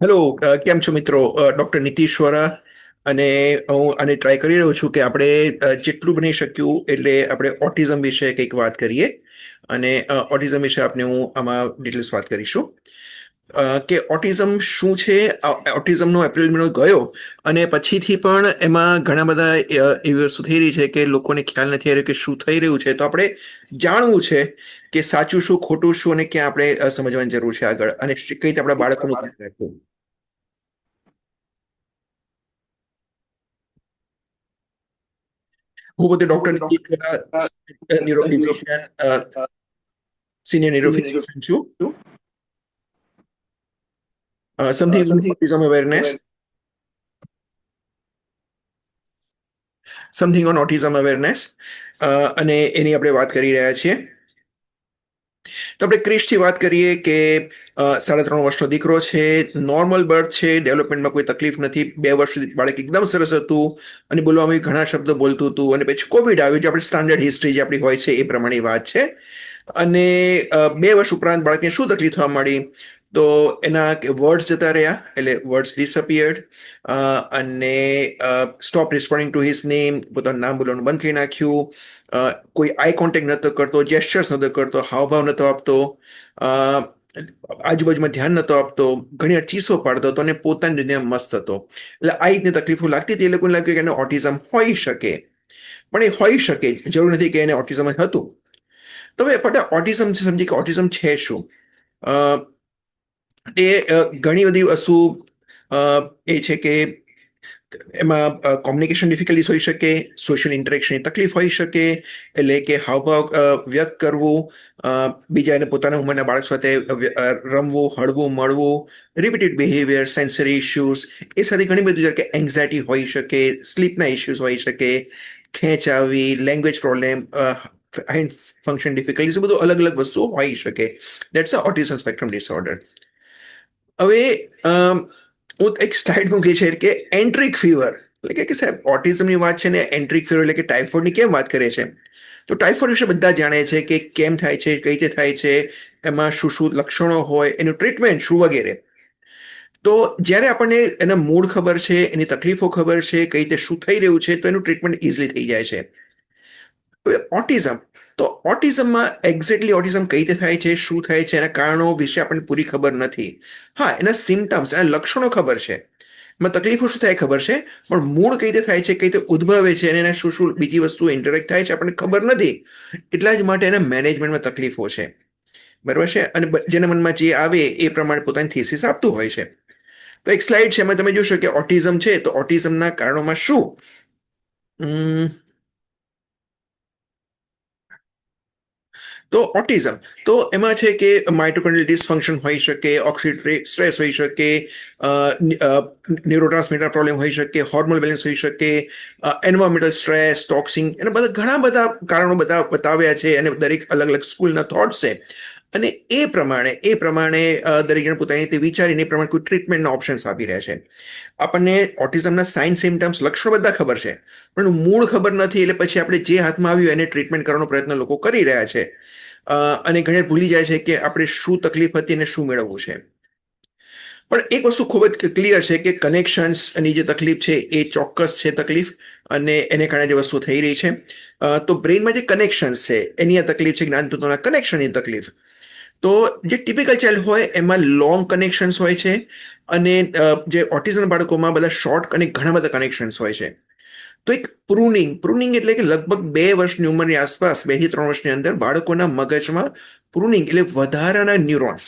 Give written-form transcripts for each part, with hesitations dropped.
Hello. કેમ છો મિત્રો? ડૉક્ટર નીતિશ વરા. અને હું આને ટ્રાય કરી રહ્યો છું કે આપણે જેટલું બની શક્યું એટલે આપણે ઓટિઝમ વિશે કંઈક વાત કરીએ. અને ઓટિઝમ વિશે આપણે હું આમાં ડિટેલ્સ વાત કરીશું. કે ઓટિઝમ શું છે. ઓટિઝમનો એપ્રિલ મહિનો ગયો અને પછીથી પણ એમાં ઘણા બધા એવી વસ્તુ થઈ રહી છે કે લોકોને ખ્યાલ નથી આવી રહ્યો કે શું થઈ રહ્યું છે. તો આપણે જાણવું છે કે સાચું શું, ખોટું શું અને ક્યાં આપણે સમજવાની જરૂર છે આગળ, અને કઈ રીતે આપણા બાળકોનું ધ્યાન રાખવું. હું પોતે ડોક્ટર ન્યુરોફિઝિશિયન, સિનિયર ન્યુરોફિઝિશિયન છું. Something autism awareness, something on autism awareness, અને એની આપણે વાત કરી રહ્યા છીએ. તો આપણે ક્રિશથી વાત કરીએ કે 3.5 વર્ષનો દીકરો છે, નોર્મલ બર્થ છે, ડેવલપમેન્ટમાં કોઈ તકલીફ નથી. 2 વર્ષ સુધી બાળક એકદમ સરસ હતું અને બોલવામાં ઘણા શબ્દો બોલતું હતું, અને પછી કોવિડ આવ્યું, જે આપણી સ્ટાન્ડર્ડ હિસ્ટ્રી જે આપણી હોય છે એ પ્રમાણેની વાત છે. અને 2 વર્ષ ઉપરાંત બાળકને શું તકલીફ થવા માંડી, તો એના વર્ડ્સ જતા રહ્યા, એટલે વર્ડ્સ ડિસઅપિયર્ડ. અને stop responding to his name, પોતાનું નામ બોલવાનું બંધ કરી નાખ્યું. કોઈ આઈ કોન્ટેક્ટ નહોતો કરતો, જેસ્ચર્સ નહોતો કરતો, હાવભાવ નહોતો આપતો, આજુબાજુમાં ધ્યાન નહોતો આપતો, ઘણી વાર ચીસો પાડતો હતો અને પોતાની દુનિયા મસ્ત હતો. એટલે આ રીતની તકલીફો લાગતી હતી. એ લોકોને લાગ્યું કે એને ઓટિઝમ હોઈ શકે, પણ એ હોઈ શકે, જરૂર નથી કે એને ઓટિઝમ જ હતું. તો હવે ફટા ઓટિઝમ સમજી કે ઓટિઝમ છે શું. અ, એ ઘણી બધી વસ્તુ એ છે કે એમાં કોમ્યુનિકેશન ડિફિકલ્ટીઝ હોઈ શકે, સોશિયલ ઇન્ટરેક્શનની તકલીફ હોઈ શકે, એટલે કે હાવભાવ વ્યક્ત કરવું, બીજા એને પોતાના ઉંમરના બાળક સાથે રમવું, હળવું મળવું, રિપીટેડ બિહેવિયર, સેન્સરી ઇશ્યુઝ, એ સાથે ઘણી બધી કે એન્ઝાયટી હોઈ શકે, સ્લીપના ઇશ્યુઝ હોઈ શકે, ખેંચ આવવી, લેંગ્વેજ પ્રોબ્લેમ, હાઇન્ડ ફંક્શન ડિફિકલ્ટીઝ, બધું અલગ અલગ વસ્તુઓ હોઈ શકે. That's a autism spectrum disorder. હવે હું એક સ્લાઇડ મૂકી છે કે એન્ટ્રિક ફીવર, એટલે કે સાહેબ ઓટિઝમની વાત છે ને એન્ટ્રિક ફીવર એટલે કે ટાઇફોઇડની કેમ વાત કરે છે. તો ટાઇફોઇડ વિશે બધા જાણે છે કે કેમ થાય છે, કઈ રીતે થાય છે, એમાં શું શું લક્ષણો હોય, એનું ટ્રીટમેન્ટ શું વગેરે. તો જ્યારે આપણને એના મૂળ ખબર છે, એની તકલીફો ખબર છે, કઈ રીતે શું થઈ રહ્યું છે, તો એનું ટ્રીટમેન્ટ ઇઝીલી થઈ જાય છે. હવે ઓટિઝમ, તો ઓટિઝમમાં એક્ઝેક્ટલી ઓટિઝમ કઈ રીતે થાય છે, શું થાય છે, એના કારણો વિશે આપણને પૂરી ખબર નથી. હા, એના સિમ્ટમ્સ, એના લક્ષણો ખબર છે, એમાં તકલીફો શું થાય ખબર છે, પણ મૂળ કઈ રીતે થાય છે, કઈ રીતે ઉદ્ભવે છે, અને એના શું શું બીજી વસ્તુ ઇન્ટરેક્ટ થાય છે આપણને ખબર નથી. એટલા જ માટે એના મેનેજમેન્ટમાં તકલીફો છે. બરાબર છે. અને જેના મનમાં જે આવે એ પ્રમાણે પોતાની થીસીસ આપતું હોય છે. તો એક સ્લાઇડ છે, એમાં તમે જોશો કે ઓટિઝમ છે, તો ઓટિઝમના કારણોમાં શું. તો ઓટિઝમ, તો એમાં છે કે માઇટોકોન્ડ્રિયલ ડિસફંક્શન હોઈ શકે, ઓક્સિડેટિવ સ્ટ્રેસ હોઈ શકે, ન્યુરોટ્રાન્સમીટર પ્રોબ્લેમ હોઈ શકે, હોર્મોનલ બેલેન્સ હોઈ શકે, એન્વાયરમેન્ટલ સ્ટ્રેસ, ટોક્સિન, એના બધા ઘણા બધા કારણો બધા બતાવ્યા છે, અને દરેક અલગ અલગ સ્કૂલના થોટ્સ છે. અને એ પ્રમાણે દરેક જણ પોતાની રીતે વિચારીને એ પ્રમાણે કોઈ ટ્રીટમેન્ટના ઓપ્શન્સ આપી રહ્યા છે. આપણને ઓટિઝમના સાઇન સિમ્ટમ્સ, લક્ષણો બધા ખબર છે, પણ મૂળ ખબર નથી. એટલે પછી આપણે જે હાથમાં આવ્યું એને ટ્રીટમેન્ટ કરવાનો પ્રયત્ન લોકો કરી રહ્યા છે. અને ઘણી ભૂલી જાય છે કે આપણે શું તકલીફ હતી અને શું મેળવવું છે. પણ એક વસ્તુ ખૂબ જ ક્લિયર છે કે કનેક્શન્સની જે તકલીફ છે એ ચોક્કસ છે તકલીફ, અને એને કારણે જે વસ્તુ થઈ રહી છે. તો બ્રેઇનમાં જે કનેક્શન્સ છે એની આ તકલીફ છે, જ્ઞાનતંતુના કનેક્શનની તકલીફ. તો જે ટિપિકલ ચાઇલ્ડ હોય એમાં લોંગ કનેક્શન્સ હોય છે, અને જે ઓટિઝમ બાળકોમાં બધા શોર્ટ અને ઘણા બધા કનેક્શન્સ હોય છે. તો એક પ્રૂનિંગ એટલે કે લગભગ 2 વર્ષની ઉંમરની આસપાસ, 2 થી 3 વર્ષની અંદર બાળકોના મગજમાં પ્રૂનિંગ એટલે વધારાના ન્યુરોન્સ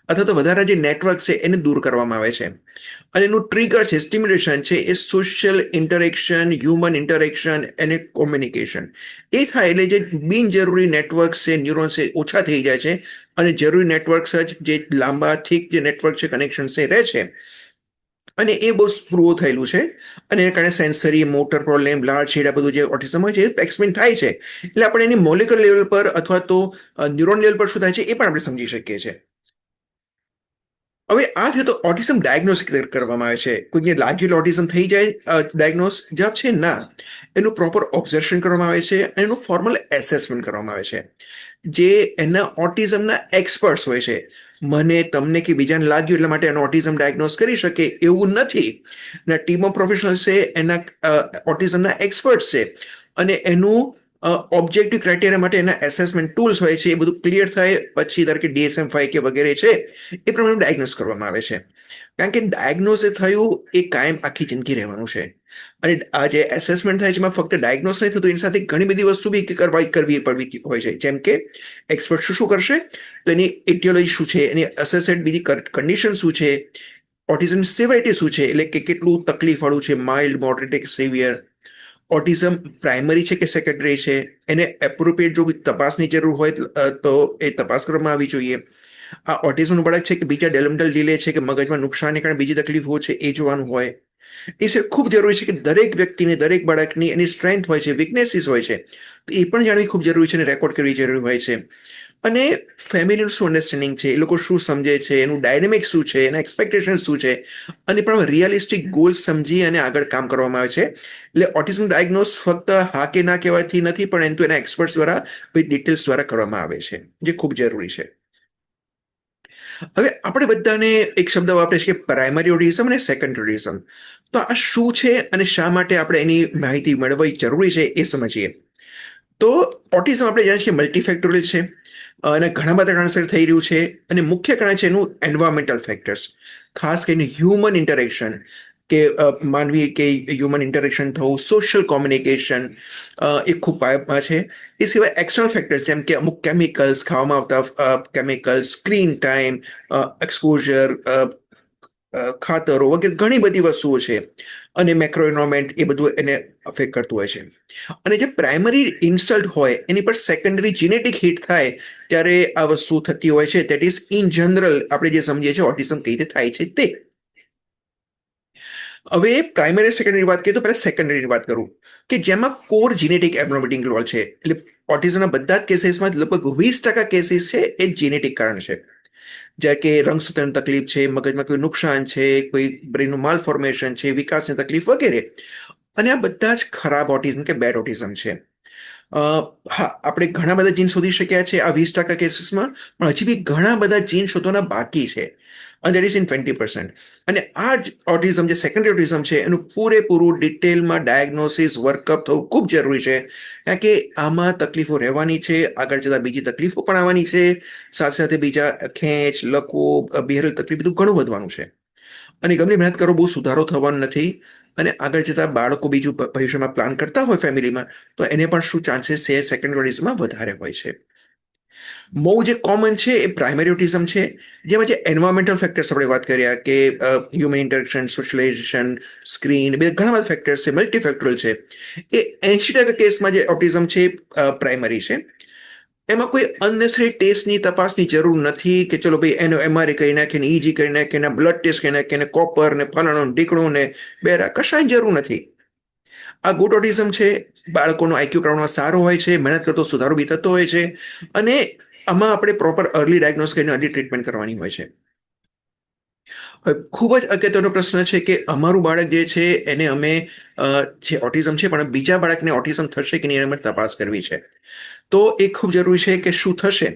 અથવા તો વધારા જે નેટવર્ક છે એને દૂર કરવામાં આવે છે. અને એનું ટ્રિગર છે, સ્ટિમ્યુલેશન છે, એ સોશિયલ ઇન્ટરેક્શન, હ્યુમન ઇન્ટરેક્શન અને કોમ્યુનિકેશન. એ થાય એટલે જે બિનજરૂરી નેટવર્ક્સ છે, ન્યુરોન્સ છે, ઓછા થઈ જાય છે, અને જરૂરી નેટવર્ક્સ જ, જે લાંબા થીક જે નેટવર્ક છે, કનેક્શન છે, રહે છે. અને એ બહુ સ્પ્રૂવ થયેલું છે. અને એના કારણે સેન્સરી, મોટર પ્રોબ્લેમ, લાર્જ હેડ, આ બધું જે ઓટિઝમ હોય છે એ એક્સપ્લેન થાય છે. એટલે આપણે એની મોલેક્યુલર લેવલ પર અથવા તો ન્યુરોન લેવલ પર શું થાય છે એ પણ આપણે સમજી શકીએ છીએ. હવે આ છે તો ઓટિઝમ ડાયગ્નોસ કરવામાં આવે છે. કોઈને લાગેલું ઓટિઝમ થઈ જાય ડાયગ્નોસ, જવાબ છે ના. એનું પ્રોપર ઓબ્ઝર્વેશન કરવામાં આવે છે, અને એનું ફોર્મલ એસેસમેન્ટ કરવામાં આવે છે. જે એના ઓટિઝમના એક્સપર્ટ્સ હોય છે, મને તમને કે બીજાને લાગ્યું એટલા માટે એનો ઓટિઝમ ડાયગ્નોઝ કરી શકે એવું નથી. અને ટીમ ઓફ પ્રોફેશનલ્સ છે એના ઓટિઝમના એક્સપર્ટ છે અને એનું ઓબ્જેક્ટિવ ક્રાઇટેરિયા માટે એના એસેસમેન્ટ ટૂલ્સ હોય છે, એ બધું ક્લિયર થાય પછી ધારો કે DSM-5 કે વગેરે છે એ પ્રમાણે ડાયગ્નોઝ કરવામાં આવે છે. કારણ કે ડાયગ્નોઝ થયું એ કાયમ આખી જિંદગી રહેવાનું છે. અને આ જે એસેસમેન્ટ થાય છે એમાં ફક્ત ડાયગ્નોઝ નહીં થતું, એની સાથે ઘણી બધી વસ્તુ બી કરવી પડવી હોય છે. જેમ કે એક્સપર્ટ શું શું કરશે, તો એની એટિયોલોજી શું છે, એની એસેસેડ બીજી કન્ડિશન શું છે, ઓટિઝમ સિવિરિટી શું છે, એટલે કે કેટલું તકલીફવાળું છે, માઇલ્ડ, મોડરેટ કે સિવિયર, ઓટિઝમ પ્રાઇમરી છે કે સેકન્ડરી છે, એને એપ્રોપ્રિએટ જો તપાસની જરૂર હોય તો એ તપાસ કરવામાં આવવી જોઈએ. આ ઓટિઝમનું બાળક છે કે બીજા ડેવલપમેન્ટલ ડિલે છે કે મગજમાં નુકસાનને કારણે બીજી તકલીફો છે એ જોવાનું હોય. એ ખૂબ જરૂરી છે કે દરેક વ્યક્તિને દરેક બાળકની એની સ્ટ્રેન્થ હોય છે, વીકનેસીસ હોય છે, તો એ પણ જાણવી ખૂબ જરૂરી છે અને રેકોર્ડ કરવી જરૂરી હોય છે. અને ફેમિલીનું શું અન્ડરસ્ટેન્ડિંગ છે, એ લોકો શું સમજે છે, એનું ડાયનેમિક શું છે, એના એક્સપેક્ટેશન શું છે, અને પણ રિયલિસ્ટિક ગોલ્સ સમજી અને આગળ કામ કરવામાં આવે છે. એટલે ઓટિઝમ ડાયગ્નોઝ ફક્ત હા કે ના કહેવાથી નથી, પણ એનું એના એક્સપર્ટ્સ દ્વારા ડિટેલ્સ દ્વારા કરવામાં આવે છે, જે ખૂબ જરૂરી છે. હવે આપણે બધાને એક શબ્દ વાપરીએ છીએ કે પ્રાઇમરી ઓટિઝમ અને સેકન્ડરી ઓટિઝમ. તો આ શું છે અને શા માટે આપણે એની માહિતી મેળવવી જરૂરી છે એ સમજીએ. તો ઓટિઝમ આપણે જાણીએ છીએ મલ્ટીફેક્ટોરિયલ છે અને ઘણા બધા કારણસર થઈ રહ્યું છે, અને મુખ્ય કારણ છે એનું એન્વાયરમેન્ટલ ફેક્ટર્સ, ખાસ કરીને હ્યુમન ઇન્ટરેક્શન, કે માનવી કે હ્યુમન ઇન્ટરેક્શન થવું, સોશિયલ કોમ્યુનિકેશન એ ખૂબ પાયામાં છે. એ સિવાય એક્સટર્નલ ફેક્ટર્સ જેમ કે અમુક કેમિકલ્સ, ખાવામાં આવતા કેમિકલ્સ, સ્ક્રીન ટાઈમ, એક્સપોઝર, ખાતરો વગેરે ઘણી બધી વસ્તુઓ છે, અને મેક્રો એન્વાયરમેન્ટ એ બધું એને અફેક્ટ કરતું હોય છે. અને જે પ્રાઇમરી ઇન્સલ્ટ હોય એની પર સેકન્ડરી જીનેટિક હિટ થાય ત્યારે આ વસ્તુ થતી હોય છે. દેટ ઇઝ ઇન જનરલ આપણે જે સમજીએ છીએ ઓટિઝમ કઈ રીતે થાય છે તે. હવે પ્રાઇમરી સેકન્ડરી વાત કરીએ તો પહેલા સેકન્ડરીની વાત કરું, કે જેમાં કોર જીનેટિક એબનોર્માલિટી ઇન્વોલ્વ છે. એટલે ઓટિઝમના બધા જ કેસીસમાં લગભગ 20% કેસીસ છે એ જીનેટિક કારણ છે. જ્યારે કે રંગસૂત્રની તકલીફ છે, મગજમાં કોઈ નુકસાન છે, કોઈ બ્રેનનું માલ ફોર્મેશન છે, વિકાસની તકલીફ વગેરે. અને આ બધા જ ખરાબ ઓટિઝમ કે બેડ ઓટિઝમ છે. હા, આપણે ઘણા બધા જીન શોધી શક્યા છે આ 20% કેસીસમાં, પણ હજી બી ઘણા બધા જીન શોધવાના બાકી છે, અને દેટ ઇઝ ઇન 20%. અને આ જ ઓટિઝમ જે સેકન્ડરી ઓટિઝમ છે એનું પૂરેપૂરું ડિટેલમાં ડાયગ્નોસિસ વર્કઅપ થવું ખૂબ જરૂરી છે. કારણ કે આમાં તકલીફો રહેવાની છે, આગળ જતાં બીજી તકલીફો પણ આવવાની છે, સાથે સાથે બીજા ખેંચ, લકવો, બિહેવિયરલ તકલીફ બધું ઘણું વધવાનું છે. અને ગમે મહેનત કરો બહુ સુધારો થવાનો નથી. અને આગળ જતાં બાળકો બીજું ભવિષ્યમાં પ્લાન કરતા હોય ફેમિલીમાં, તો એને પણ શું ચાન્સીસ છે સેકન્ડરી ઓટિઝમમાં વધારે હોય છે. બહુ જે કોમન છે એ પ્રાઇમરી ઓટિઝમ છે, જેમાં જે એન્વાયરમેન્ટલ ફેક્ટર્સ આપણે વાત કર્યા કે હ્યુમન ઇન્ટરેક્શન, સોશિયલાઇઝેશન, સ્ક્રીન, બે ઘણા બધા ફેક્ટર્સ છે, મલ્ટીફેક્ટરલ છે. એ 80% કેસમાં જે ઓટિઝમ છે પ્રાઇમરી છે. એમાં કોઈ અનનેસરી ટેસ્ટની તપાસની જરૂર નથી કે ચલો ભાઈ એનો MRI કરી નાખે ને EG કરી નાખે ને બ્લડ ટેસ્ટ કરી નાખે ને કોપર ને ફલાણું ઢીકણું ને બેરા, કશાય જરૂર નથી. આ ગુડ ઓટિઝમ છે, બાળકોનો IQ પ્રમાણમાં સારો હોય છે, મહેનત કરતો સુધારો બી થતો હોય છે, અને આમાં આપણે પ્રોપર અર્લી ડાયગ્નોસ કરીને અર્લી ટ્રીટમેન્ટ કરવાની હોય છે. ખૂબ જ અગત્યનો પ્રશ્ન છે કે અમારું બાળક જે છે એને અમે જે ઓટિઝમ છે પણ બીજા બાળકને ઓટિઝમ થશે કે નહીં એની અમે તપાસ કરવી છે. તો એ ખૂબ જરૂરી છે કે શું થશે.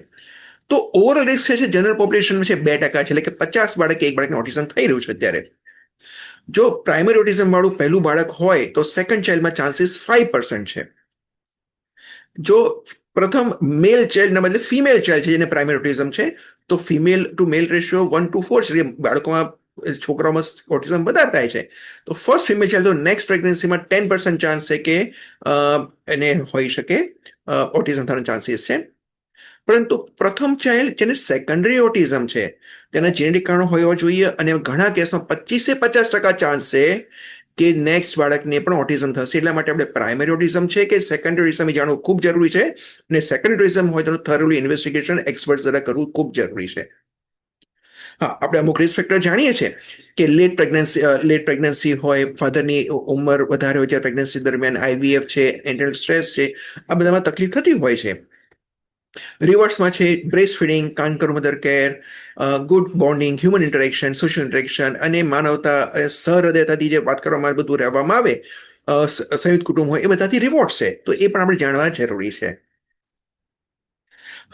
તો ઓવરઓલ રિસ્ક છે જનરલ પોપ્યુલેશનમાં છે 2% છે, એટલે કે 50 બાળકે એક બાળકને ઓટિઝમ થઈ રહ્યું છે અત્યારે. જો પ્રાઇમરી ઓટિઝમ વાળું પહેલું બાળક હોય તો સેકન્ડ ચાઇલ્ડમાં ચાન્સીસ 5% છે. જો પ્રથમ મેલ ચાઇલ્ડના બદલે ફિમેલ ચાઇલ્ડ છે જેને પ્રાઇમરી ઓટિઝમ છે, તો ફિમેલ ટુ મેલ રેશિયો 1:4 છે. બાળકોમાં છોકરાઓમાં ઓટિઝમ વધારે થાય છે. તો ફર્સ્ટ ફિમેલ ચાઇલ્ડ તો નેક્સ્ટ પ્રેગ્નન્સીમાં 10% ચાન્સ છે કે એને હોઈ શકે, ઓટિઝમ થવાનો ચાન્સીસ છે. પરંતુ પ્રથમ ચાઇલ્ડ જેને સેકન્ડરી ઓટિઝમ છે તેના જેનેટિક કારણો હોવા જોઈએ, અને ઘણા કેસમાં 25% ચાન્સ છે કે નેક્સ્ટ બાળકને પણ ઓટિઝમ થશે. એટલા માટે આપણે પ્રાઇમરી ઓટિઝમ છે કે સેકન્ડરી ઓટિઝમ એ જાણવું ખૂબ જરૂરી છે, અને સેકન્ડરી ઓટિઝમ હોય તો થરોલી ઇન્વેસ્ટિગેશન એક્સપર્ટ દ્વારા કરવું ખૂબ જરૂરી છે. હા, આપણે અમુક રિસ્ક ફેક્ટર જાણીએ છીએ કે લેટ પ્રેગ્નન્સી હોય, ફાધરની ઉંમર વધારે હોય ત્યારે પ્રેગ્નન્સી દરમિયાન, IVF છે, એન્ટરનલ સ્ટ્રેસ છે, આ બધામાં તકલીફ થતી હોય છે. રિવર્સમાં છે breast feeding, kangaroo mother care, good bonding, human interaction, social interaction, અને માનવતા સહૃદયતાથી જે વાત કરવામાં બધું રહેવામાં આવે, સંયુક્ત કુટુંબ હોય, એ બધાથી રિવોર્ડ છે. તો એ પણ આપણે જાણવા જરૂરી છે.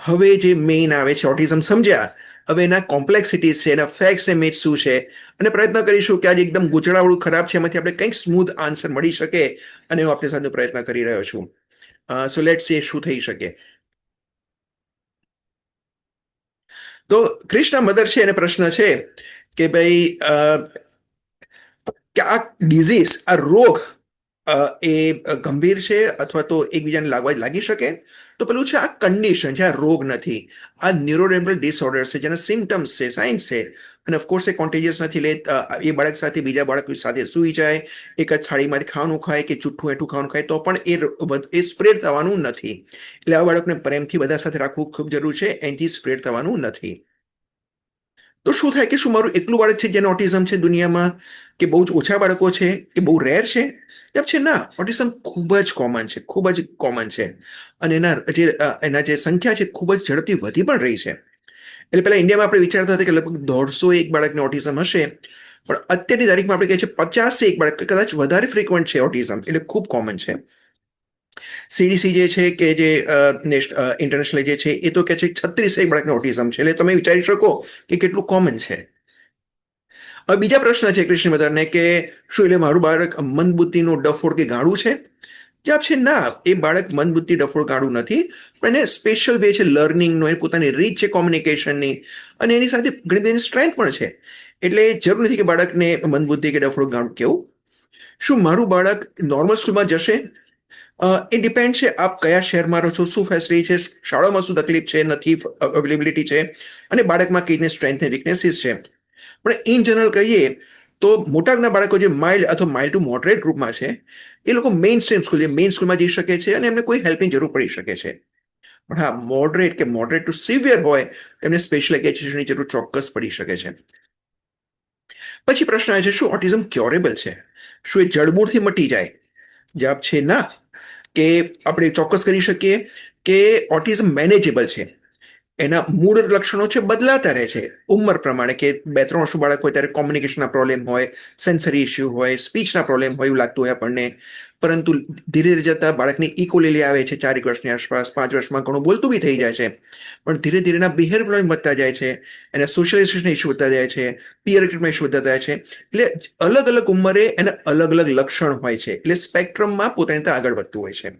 હવે જે મેઇન આવે છે ઓટિઝમ સમજ્યા, હવે એના કોમ્પ્લેક્સિટીઝ છે, એના ફેક્ટ્સ એ મિથ શું છે, અને પ્રયત્ન કરીશું કે આજે એકદમ ગૂંચળાવાળું ખરાબ છે એમાંથી આપણે કંઈક સ્મૂથ આન્સર મળી શકે, અને હું આપણી સાથે પ્રયત્ન કરી રહ્યો છું. સો લેટ્સ સી શું થઈ શકે. તો ક્રિષ્ના મધર છે એને પ્રશ્ન છે કે ભાઈ કે આ ડિઝીઝ, આ રોગ એ ગંભીર છે અથવા તો એકબીજાને લાગી શકે. તો પેલું છે આ કન્ડિશન છે, આ રોગ નથી. આ ન્યુરોડેર્મલ ડિસઓર્ડર છે જેના સિમ્ટમ્સ છે, સાઇન્સ છે, અને ઓફકોર્સ એ કોન્ટેજિયસ નથી. એ બાળક સાથે બીજા બાળક સાથે સૂઈ જાય, એક જ થાળીમાંથી ખાવાનું ખાય કે જુઠ્ઠું એઠું ખાવાનું ખાય તો પણ એ સ્પ્રેડ થવાનું નથી. એટલે આ બાળકને પ્રેમથી બધા સાથે રાખવું ખૂબ જરૂર છે, એનાથી સ્પ્રેડ થવાનું નથી. તો શું થાય કે શું મારું એકલું બાળક છે જેને ઓટિઝમ છે દુનિયામાં, કે બહુ જ ઓછા બાળકો છે, કે બહુ રેર છે? જવાબ છે ના, ઓટિઝમ ખૂબ જ કોમન છે, ખૂબ જ કોમન છે. અને એના જે સંખ્યા છે ખૂબ જ ઝડપથી વધી પણ રહી છે. એટલે પહેલા ઇન્ડિયામાં આપણે વિચારતા હતા કે લગભગ 150 બાળકને ઓટિઝમ હશે, પણ અત્યારની તારીખમાં આપણે કહીએ છીએ 50 બાળક, કદાચ વધારે ફ્રિકવન્ટ છે ઓટિઝમ, એટલે ખૂબ કોમન છે. સીડીસી જે છે કે જે ઇન્ટરનેશનલ જે છે એ તો કે છે 36 બાળકને ઓટિઝમ છે. એટલે તમે વિચારી શકો કે કેટલું કોમન છે. હવે બીજા પ્રશ્ન છે કૃષ્ણ મધરને કે શું એટલે મારું બાળક મંદબુદ્ધિનું ડફોડ કે ગાળું છે? જવાબ છે ના, એ બાળક મંદબુદ્ધિ ડફોડ ગાળું નથી, પણ એને સ્પેશિયલ વે છે લર્નિંગનો, એ પોતાની રીત છે કોમ્યુનિકેશનની, અને એની સાથે ઘણી બધી સ્ટ્રેન્થ પણ છે. એટલે જરૂર નથી કે બાળકને મંદબુદ્ધિ કે ડફોડ ગાળું કેવું. શું મારું બાળક નોર્મલ સ્કૂલમાં જશે? એ ડિપેન્ડ છે આપ કયા શહેરમાં રહો છો, શું ફેસિલિટી છે, શાળામાં શું તકલીફ છે, નથી અવેલેબિલિટી છે, અને બાળકમાં કઈ રીતની સ્ટ્રેન્થ અને વીકનેસીસ છે. પણ ઇન જનરલ કહીએ તો મોટાભાગના બાળકો જે માઇલ્ડ અથવા માઇલ્ડ ટુ મોડરેટ ગ્રુપમાં છે એ લોકો મેઇન સ્ટ્રીમ સ્કૂલ, મેઇન સ્કૂલમાં જઈ શકે છે, અને એમને કોઈ હેલ્પની જરૂર પડી શકે છે. પણ હા, મોડરેટ કે મોડરેટ ટુ સિવિયર હોય તેમને સ્પેશિયલ એજ્યુકેશનની જરૂર ચોક્કસ પડી શકે છે. પછી પ્રશ્ન આવે છે શું ઓટિઝમ ક્યોરેબલ છે? શું એ જડમૂળથી મટી જાય? જવાબ છે ના, કે આપણે ચોક્કસ કરી શકીએ કે ઓટિઝમ મેનેજેબલ છે. એના મૂળ લક્ષણો છે બદલાતા રહે છે ઉંમર પ્રમાણે, કે 2-3 વર્ષનું બાળક હોય ત્યારે કોમ્યુનિકેશનના પ્રોબ્લેમ હોય, સેન્સરી ઇસ્યુ હોય, સ્પીચના પ્રોબ્લેમ હોય એવું લાગતું હોય આપણને. પરંતુ ધીરે ધીરે જતાં બાળકની ઇકોલેલી આવે છે 4 વર્ષની આસપાસ, 5 વર્ષમાં ઘણું બોલતું બી થઈ જાય છે. પણ ધીરે ધીરે એના બિહેવિયર પ્રોબ્લેમ વધતા જાય છે, એના સોશિયલાઇઝેશન ઇસ્યુ વધતા જાય છે, પિયર ગ્રુપમાં ઇસ્યુ વધતા જાય છે. એટલે અલગ અલગ ઉંમરે એના અલગ અલગ લક્ષણ હોય છે. એટલે સ્પેક્ટ્રમમાં પોતાની રીતે આગળ વધતું હોય છે.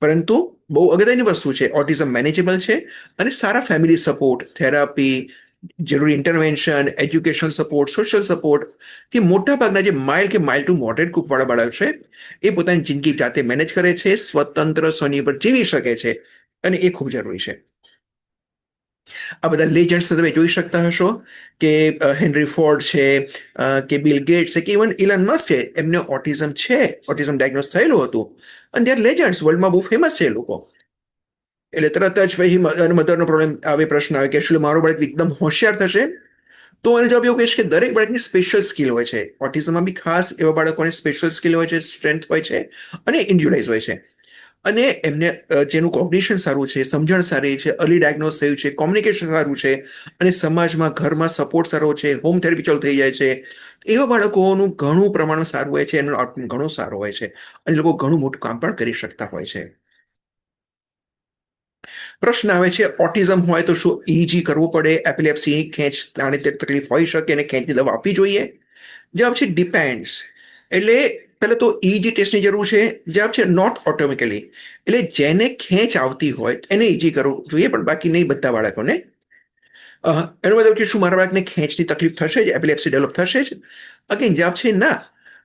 પરંતુ બહુ અગત્યની વસ્તુ છે, ઓટિઝમ મેનેજેબલ છે, અને સારા ફેમિલી સપોર્ટ, થેરાપી, જરૂરી intervention, educational support, social support થી મોટાભાગના જે માઇલ્ડ કે માઇલ્ડ ટુ મોડરેટ ગ્રુપવાળા બાળક છે એ પોતાની જિંદગી જાતે મેનેજ કરે છે, સ્વતંત્ર સ્વનિર્ભર જીવી શકે છે, અને એ ખૂબ જરૂરી છે. આ બધા લેજન્ડ્સ તમે જોઈ શકતા હશો કે હેનરી ફોર્ડ છે, કે બિલ ગેટ્સ છે, કે ઇવન ઇલન મસ્ક છે, એમને ઓટિઝમ છે, ઓટિઝમ ડાયગ્નોસ થયેલું હતું, અને દે આર લેજન્ડ્સ, વર્લ્ડમાં બહુ ફેમસ છે એ લોકો. એટલે તરત જ પછી મધરનો પ્રોબ્લેમ આવે, પ્રશ્ન આવે કે શું મારો બાળક એકદમ હોશિયાર થશે? તો એને જવાબ એવું કહીશ કે દરેક બાળકની સ્પેશિયલ સ્કિલ હોય છે. ઓટિઝમમાં બી ખાસ એવા બાળકોની સ્પેશિયલ સ્કિલ હોય છે, સ્ટ્રેન્થ હોય છે, અને ઇન્ડિવિડ્યુઅલાઇઝ હોય છે. અને એમને જેનું કોગ્નિશન સારું છે, સમજણ સારી છે, અર્લી ડાયગ્નોસ થયું છે, કોમ્યુનિકેશન સારું છે, અને સમાજમાં ઘરમાં સપોર્ટ સારો છે, હોમ થેરેપી ચાલુ થઈ જાય છે, એવા બાળકોનું ઘણું પ્રમાણ સારું હોય છે, એનો આઉટકમ ઘણો સારો હોય છે, અને લોકો ઘણું મોટું કામ પણ કરી શકતા હોય છે. પ્રશ્ન આવે છે ઓટિઝમ હોય તો શું EEG કરવું પડે, એપિલેપ્સી, ખેંચ તાણી તકલીફ હોઈ શકે અને ખેંચની દવા આપવી જોઈએ? જવાબ છે ડિપેન્ડ્સ. એટલે પહેલા તો EEG ટેસ્ટની જરૂર છે. જવાબ છે નોટ ઓટોમેટિકલી. એટલે જેને ખેંચ આવતી હોય એને EEG કરવું જોઈએ, પણ બાકી નહીં બધા બાળકોને. એનો મતલબ કે શું મારા બાળકને ખેંચની તકલીફ થશે જ, એપિલેપ્સી ડેવલપ થશે જ? અગેન જવાબ છે ના.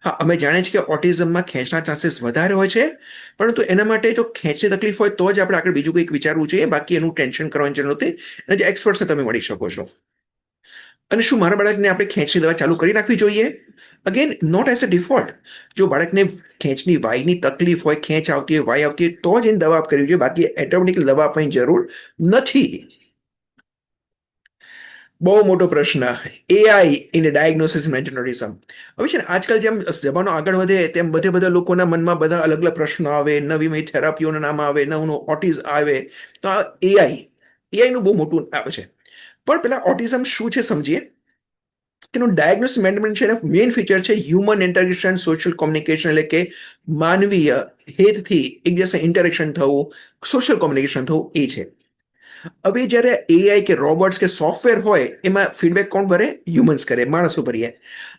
હા, અમે જાણીએ છીએ કે ઓટિઝમમાં ખેંચના ચાન્સીસ વધારે હોય છે, પરંતુ એના માટે જો ખેંચની તકલીફ હોય તો જ આપણે આગળ બીજું કંઈક વિચારવું જોઈએ, બાકી એનું ટેન્શન કરવાની જરૂર નથી. અને જે એક્સપર્ટ્સને તમે મળી શકો છો. અને શું મારા બાળકને આપણે ખેંચની દવા ચાલુ કરી નાખવી જોઈએ? Again not as a default. જો બાળકને ખેંચની વાયની તકલીફ હોય, ખેંચ આવતી હોય, વાય આવતી હોય, તો જ એની દવા કરવી જોઈએ, બાકી ઓટોમેટિક દવા આપવાની જરૂર નથી. બહુ મોટો પ્રશ્ન, AI ઇન ડાયગ્નોસિસ મેન્ટોરિઝમ. હવે છે ને આજકાલ જેમ જમાનો આગળ વધે તેમ બધા લોકોના મનમાં બધા અલગ અલગ પ્રશ્નો આવે, નવી નવી થેરાપીઓના નામ આવે, નવું ઓટિઝ આવે. તો આ એઆઈનું બહુ મોટું આવે છે. પણ પેલા ઓટિઝમ શું છે સમજીએ. એનું ડાયગ્નોસિસ મેનેજમેન્ટ છે, મેઇન ફીચર છે હ્યુમન ઇન્ટરેક્શન, સોશિયલ કોમ્યુનિકેશન, એટલે કે માનવીય હેતથી એકબીજા સાથે ઇન્ટરેક્શન થવું, સોશિયલ કોમ્યુનિકેશન થવું, એ છે. હવે જ્યારે એઆઈ કે રોબોટ્સ કે સોફ્ટવેર હોય એમાં ફીડબેક કોણ ભરે? હ્યુમન્સ કરે, માણસો ભરીએ.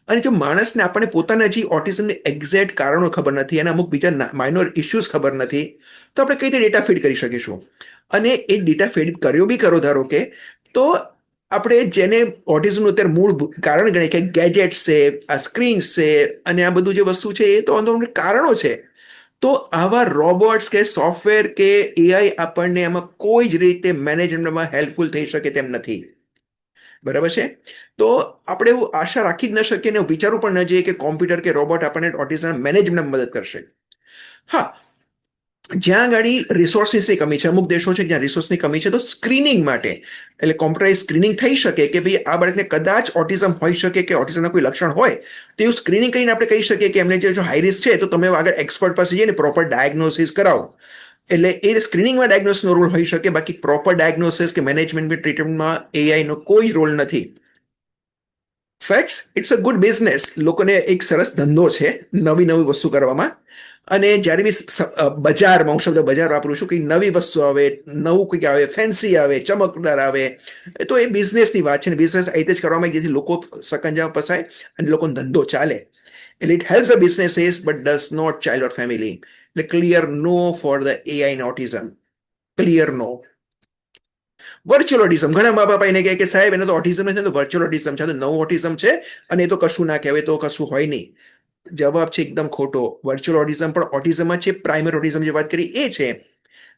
અને જો માણસને આપણને પોતાના જે ઓટિઝમની એક્ઝેક્ટ કારણો ખબર નથી અને અમુક બીજા માઇનોર ઇશ્યુઝ ખબર નથી, તો આપણે કઈ રીતે ડેટા ફીડ કરી શકીશું? અને એ ડેટા ફીડ કર્યો બી કરો ધારો કે, તો આપણે જેને ઓટિઝમનું અત્યારે મૂળ કારણ ગણીએ કે ગેજેટ્સ છે, આ સ્ક્રીન્સ છે અને આ બધું જે વસ્તુ છે એ તો આંદોલનના કારણો છે. તો આવા રોબોટ્સ કે સોફ્ટવેર કે એઆઈ આપણને એમાં કોઈ જ રીતે મેનેજમેન્ટમાં હેલ્પફુલ થઈ શકે તેમ નથી. બરાબર છે? તો આપણે એવું આશા રાખી જ ન શકીએ ને વિચારવું પણ ન જોઈએ કે કોમ્પ્યુટર કે રોબોટ આપણને ઓટિઝમ મેનેજમેન્ટમાં મદદ કરશે. હા, જ્યાં ગાડી રિસોર્સિસની કમી છે, અમુક દેશો છે જ્યાં રિસોર્સની કમી છે, તો સ્ક્રીનિંગ માટે એટલે કોમ્પ્યુટરાઇઝ સ્ક્રીનિંગ થઈ શકે કે ભાઈ આ બાળકને કદાચ ઓટિઝમ હોઈ શકે કે ઓટિઝમના કોઈ લક્ષણ હોય, તો એવું સ્ક્રીનિંગ કરીને આપણે કહી શકીએ કે એમને જો હાઈ રિસ્ક છે તો તમે આગળ એક્સપર્ટ પાસે જઈને પ્રોપર ડાયગ્નોસિસ કરાવો. એટલે એ સ્ક્રીનિંગમાં ડાયગ્નોસિસનો રોલ હોઈ શકે, બાકી પ્રોપર ડાયગ્નોસિસ કે મેનેજમેન્ટ ટ્રીટમેન્ટમાં એઆઈનો કોઈ રોલ નથી. Facts, it's a good business. લોકોને એક સરસ ધંધો છે નવી નવી વસ્તુ કરવામાં. અને જ્યારે બી બજારમાં, હું શબ્દ બજાર વાપરું છું, કે નવી વસ્તુ આવે, નવું કંઈક આવે, ફેન્સી આવે, ચમકદાર આવે, તો એ બિઝનેસની વાત છે ને બિઝનેસ આ રીતે જ કરવામાં જેથી લોકો સકંજામાં ફસાય અને લોકોનો ધંધો ચાલે. એટલે it helps a businesses but does not child or family. એટલે clear no for the AI autism. Clear no. Virtual autism, ઘણા મા બાપ એને કહે કે સાહેબ એને તો ઓટિઝમ નથી, તો વર્ચ્યુઅલ ઓટિઝમ છે, તો નવું ઓટિઝમ છે અને એ તો કશું ના કહેવાય, તો કશું હોય નહીં. જવાબ છે એકદમ ખોટો. વર્ચ્યુઅલ ઓટિઝમ પણ ઓટિઝમ જ છે. પ્રાઇમરી ઓટિઝમ જે વાત કરી એ છે.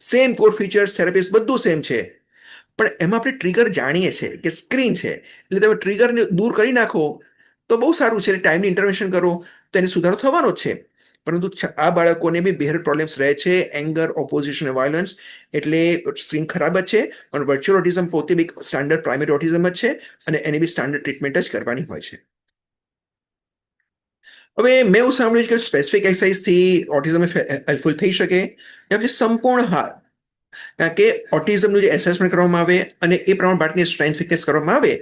સેમ કોર ફીચર્સ, થેરાપીસ બધું સેમ છે. પણ એમાં આપણે ટ્રિગર જાણીએ છીએ કે સ્ક્રીન છે, એટલે તમે ટ્રિગરને દૂર કરી નાખો તો બહુ સારું છે. ટાઈમની ઇન્ટરવેન્શન કરો તો એને સુધારો થવાનો જ છે. પરંતુ આ બાળકોને બી બિહેવિયર પ્રોબ્લેમ્સ રહે છે, એંગર, ઓપોઝિશન, વાયોલન્સ. એટલે સ્ક્રીન ખરાબ જ છે, પણ વર્ચ્યુઅલ ઓટિઝમ પોતે બી સ્ટાન્ડર્ડ પ્રાઇમરી ઓટિઝમ જ છે અને એની બી સ્ટાન્ડર્ડ ટ્રીટમેન્ટ જ કરવાની હોય છે. હવે મેં એવું સાંભળ્યું છે કે સ્પેસિફિક એક્સરસાઇઝથી ઓટિઝમ હેલ્પફુલ થઈ શકે? સંપૂર્ણ હા. કારણ કે ઓટિઝમનું જે એસેસમેન્ટ કરવામાં આવે અને એ પ્રમાણે બાળકની સ્ટ્રેન્થ ફિટનેસ કરવામાં આવે,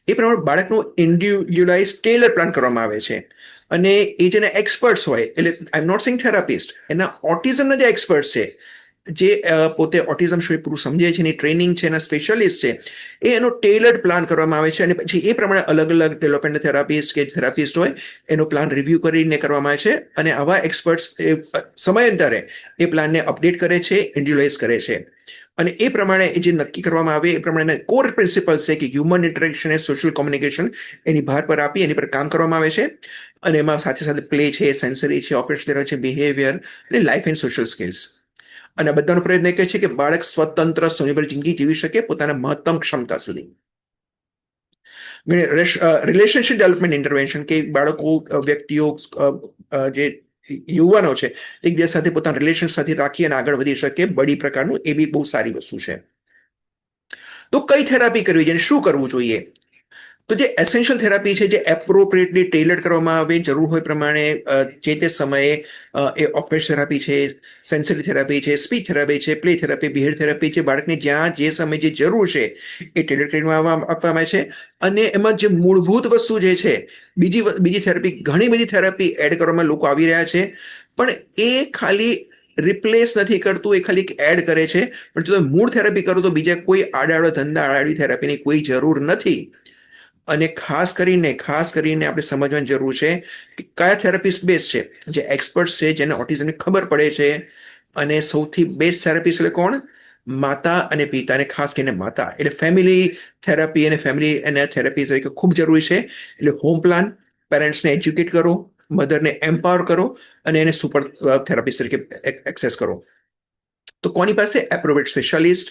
એ પ્રમાણે બાળકનું ઇન્ડિવિજ્યુઅલાઇઝ ટેલર પ્લાન કરવામાં આવે છે. અને એ જેના એક્સપર્ટ્સ હોય, એટલે આઈ એમ નોટ સેઇંગ થેરાપિસ્ટ, એના ઓટિઝમના જે એક્સપર્ટ્સ છે, જે પોતે ઓટિઝમ શું પૂરું સમજે છે, એની ટ્રેનિંગ છે, એના સ્પેશિયાલિસ્ટ છે, એ એનો ટેલર્ડ પ્લાન કરવામાં આવે છે. અને પછી એ પ્રમાણે અલગ અલગ ડેવલપમેન્ટ થેરાપિસ્ટ કે થેરાપિસ્ટ હોય એનો પ્લાન રિવ્યૂ કરીને કરવામાં આવે છે. અને આવા એક્સપર્ટ્સ સમયાંતરે એ પ્લાનને અપડેટ કરે છે, ઇન્ડિવિજ્યુઅલાઇઝ કરે છે. અને એ પ્રમાણે જે નક્કી કરવામાં આવે એ પ્રમાણે કોર પ્રિન્સિપલ્સ છે કે હ્યુમન ઇન્ટરેક્શન અને સોશિયલ કોમ્યુનિકેશન, એની ભાર પર આપી એની પર કામ કરવામાં આવે છે. અને એમાં સાથે સાથે પ્લે છે, સેન્સરી છે, ઓપરેશનલ છે, બિહેવિયર અને લાઈફ એન્ડ સોશિયલ સ્કિલ્સ. અને આ બધાનો પ્રયત્ન એ કહે છે કે બાળક સ્વતંત્ર સ્વનિર્ભર જિંદગી જીવી શકે પોતાના મહત્તમ ક્ષમતા સુધી. રિલેશનશિપ ડેવલપમેન્ટ ઇન્ટરવેન્શન, કે બાળકો, વ્યક્તિઓ, જે યુવાનો છે એકબીજા સાથે પોતાના રિલેશન સાથે રાખી અને આગળ વધી શકે, બડી પ્રકારનું, એ બી બહુ સારી વસ્તુ છે. તો કઈ થેરાપી કરવી જોઈએ, શું કરવું જોઈએ? તો જે એસેન્શિયલ થેરાપી છે, જે એપ્રોપ્રિએટલી ટેલર કરવામાં આવે જરૂર હોય પ્રમાણે, જે તે સમયે, એ ઓક્યુપેશન થેરાપી છે, સેન્સરી થેરાપી છે, સ્પીચ થેરાપી છે, પ્લે થેરાપી, બિહેવિયર થેરાપી છે, બાળકને જ્યાં જે સમયે જે જરૂર છે એ ટેલર કરવામાં આપવામાં આવે છે. અને એમાં જે મૂળભૂત વસ્તુ જે છે, બીજી થેરાપી, ઘણી બધી થેરાપી એડ કરવામાં લોકો આવી રહ્યા છે, પણ એ ખાલી રિપ્લેસ નથી કરતું, એ ખાલી એડ કરે છે. પણ જો તમે મૂળ થેરાપી કરો તો બીજા કોઈ આડાડો ધંધા, આડાડી થેરાપીની કોઈ જરૂર નથી. અને ખાસ કરીને આપણે સમજવાની જરૂર છે કે કયા થેરાપિસ્ટ બેસ્ટ છે, જે એક્સપર્ટ છે, જેને ઓટિઝમની ખબર પડે છે. અને સૌથી બેસ્ટ થેરાપિસ્ટ એટલે કોણ? માતા અને પિતા, અને ખાસ કરીને માતા. એટલે ફેમિલી થેરાપી અને ફેમિલી અને થેરાપી તરીકે ખૂબ જરૂરી છે. એટલે હોમ પ્લાન, પેરેન્ટ્સને એજ્યુકેટ કરો, મધરને એમ્પાવર કરો અને એને સુપર થેરાપિસ્ટ તરીકે એક્સેસ કરો. તો કોની પાસે? એપ્રોપ્રિએટ સ્પેશિયાલિસ્ટ,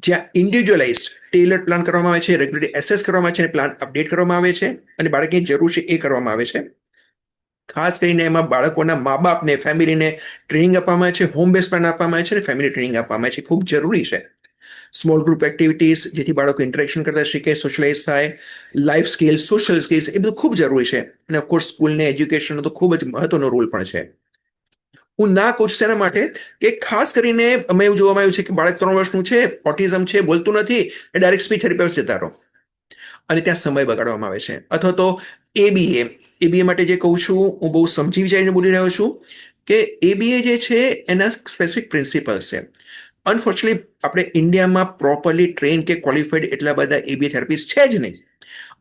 જ્યાં ઇન્ડિવિજ્યુઅલાઇઝ ટેલર પ્લાન કરવામાં આવે છે, રેગ્યુલરલી એસેસ કરવામાં આવે છે અને પ્લાન અપડેટ કરવામાં આવે છે. અને બાળકની જરૂર છે એ કરવામાં આવે છે. ખાસ કરીને એમાં બાળકોના મા બાપને, ફેમિલીને ટ્રેનિંગ આપવામાં આવે છે, હોમ બેઝ પ્લાન આપવામાં આવે છે અને ફેમિલી ટ્રેનિંગ આપવામાં આવે છે. ખૂબ જરૂરી છે. સ્મોલ ગ્રુપ એક્ટિવિટીઝ, જેથી બાળકો ઇન્ટરેક્શન કરતા શીખે, સોશિયલાઇઝ થાય, લાઈફ સ્કિલ્સ, સોશિયલ સ્કિલ્સ, એ બધું ખૂબ જરૂરી છે. અને ઓફકોર્સ સ્કૂલને એજ્યુકેશનનો તો ખૂબ જ મહત્વનો રોલ પણ છે. હું ના કહું છું એના માટે કે ખાસ કરીને અમે એવું જોવામાં આવ્યું છે કે બાળક 3 વર્ષનું છે, ઓટિઝમ છે, બોલતું નથી, એ ડાયરેક્ટ સ્પીચ થેરાપી પાસે જતા રહો અને ત્યાં સમય બગાડવામાં આવે છે. અથવા તો એબીએ માટે જે કહું છું, હું બહુ સમજી વિચારીને બોલી રહ્યો છું કે એબીએ જે છે એના સ્પેસિફિક પ્રિન્સિપલ્સ છે. અનફોર્ચ્યુનેટલી આપણે ઇન્ડિયામાં પ્રોપરલી ટ્રેન કે ક્વોલિફાઈડ એટલા બધા એબીએ થેરાપિસ્ટ છે જ નહીં.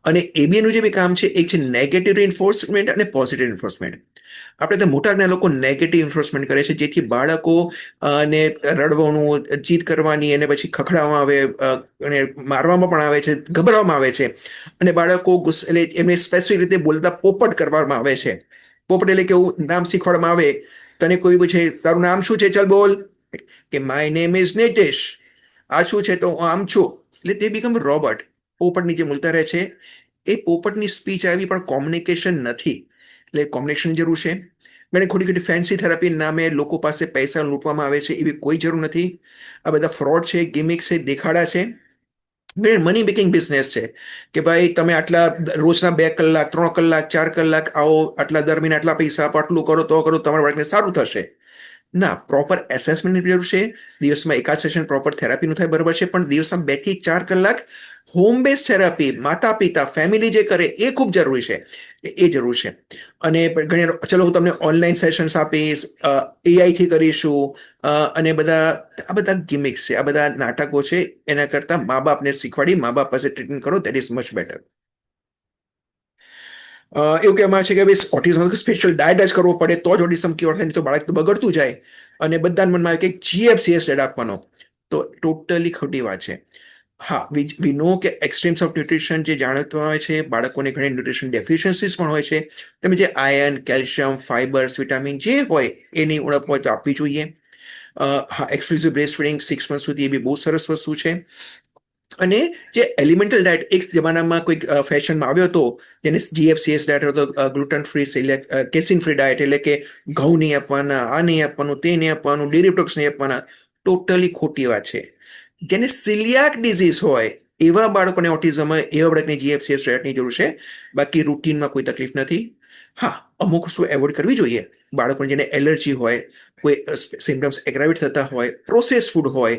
અને એબીએનું જે બી કામ છે એક છે નેગેટિવ એન્ફોર્સમેન્ટ અને પોઝિટિવ એન્ફોર્સમેન્ટ. આપણે તો મોટાભાગના લોકો નેગેટિવ એન્ફોર્સમેન્ટ કરે છે, જેથી બાળકો ને રડવાનું, જીદ કરવાની, અને પછી ખખડાવવામાં આવે, અને મારવામાં પણ આવે છે, ગભરાવવામાં આવે છે. અને બાળકો એટલે એમને સ્પેસિફિક રીતે બોલતા પોપટ કરવામાં આવે છે. પોપટ એટલે કેવું નામ શીખવાડવામાં આવે. તને કોઈ પૂછે તારું નામ શું છે, ચાલ બોલ, કે માય નેમ ઇઝ નિતિશ. આ શું છે, તો હું આમ છું. એટલે તે બીકમ રોબોટ, પોપટની જે બોલતા રહે છે. એ પોપટની સ્પીચ આવી પણ કોમ્યુનિકેશન નથી. એટલે કોમ્યુનિકેશન જરૂર છે. મને ખોટી ખોટી ફેન્સી થેરાપી નામે લોકો પાસે પૈસા લૂંટવામાં આવે છે, એવી કોઈ જરૂર નથી. આ બધા ફ્રોડ છે, ગિમિક છે, દેખાડા છે. મની મેકિંગ બિઝનેસ છે કે ભાઈ તમે આટલા રોજના 2 કલાક, 3 કલાક, 4 કલાક આવો, આટલા દર મહિને આટલા પૈસા આપો, આટલું કરો તો કરો, તમારા બાળકને સારું થશે. ના, પ્રોપર એસેસમેન્ટની જરૂર છે. દિવસમાં એકાદ સેશન પ્રોપર થેરાપીનું થાય, બરોબર છે, પણ દિવસમાં 2 થી 4 કલાક હોમ બેઝ થેરાપી માતા પિતા ફેમિલી જે કરે એ ખૂબ જરૂરી છે. એ જરૂર છે. અને ઘણી ચલો હું તમને ઓનલાઈન સેશન્સ આપીશ, એઆઈ થી કરીશું, અને આ બધા ગિમિક્સ છે, આ બધા નાટકો છે. એના કરતા મા બાપને શીખવાડી મા બાપ પાસે ટ્રીટમેન્ટ કરો, દેટ ઇઝ મચ બેટર. એવું કહેવામાં આવે છે કે ભાઈ ઓટિઝમ સ્પેશિયલ ડાયટ જ કરવો પડે તો જ ઓટિઝમ ક્યોર થાય, તો બાળક તો બગડતું જાય. અને બધાના મનમાં આવે કે જીએફસીએસ ડાયટ આપવાનો, તો ટોટલી ખોટી વાત છે. હા, વી નો કે એક્સ્ટ્રીમ્સ ઓફ ન્યુટ્રિશન જે જાણતું આવે છે, બાળકોને ઘણી ન્યુટ્રિશન ડેફિશિયન્સીસ પણ હોય છે. તમે જે આયર્ન, કેલ્શિયમ, ફાઇબર્સ, વિટામિન જે હોય એની ઉણપ હોય તો આપવી જોઈએ. હા, એક્સક્લુઝિવ બ્રેસ્ટ ફીડિંગ 6 મંથ સુધી એ બી બહુ સરસ વસ્તુ છે. અને જે એલિમેન્ટલ ડાયટ એક જમાનામાં કોઈક ફેશનમાં આવ્યો હતો, જેને જીએફસીએસ ડાયટ હતો, ગ્લુટન ફ્રી, કેસિન ફ્રી ડાયટ, એટલે કે ઘઉં નહીં આપવાના, આ નહીં આપવાનું, તે નહીં આપવાનું, ડેરી પ્રોડક્ટ્સ નહીં આપવાના. ટોટલી ખોટી વાત છે. જેને સિલિયાક ડિઝીઝ હોય એવા બાળકોને ઓટિઝમ હોય, એવા બાળકને જીએફસીએસ ડાયટની જરૂર છે. બાકી રૂટીનમાં કોઈ તકલીફ નથી. હા, અમુક વસ્તુ એવોઇડ કરવી જોઈએ. બાળકોને જેને એલર્જી હોય, કોઈ સિમ્ટમ્સ એગ્રાવેટ થતા હોય, પ્રોસેસ ફૂડ હોય,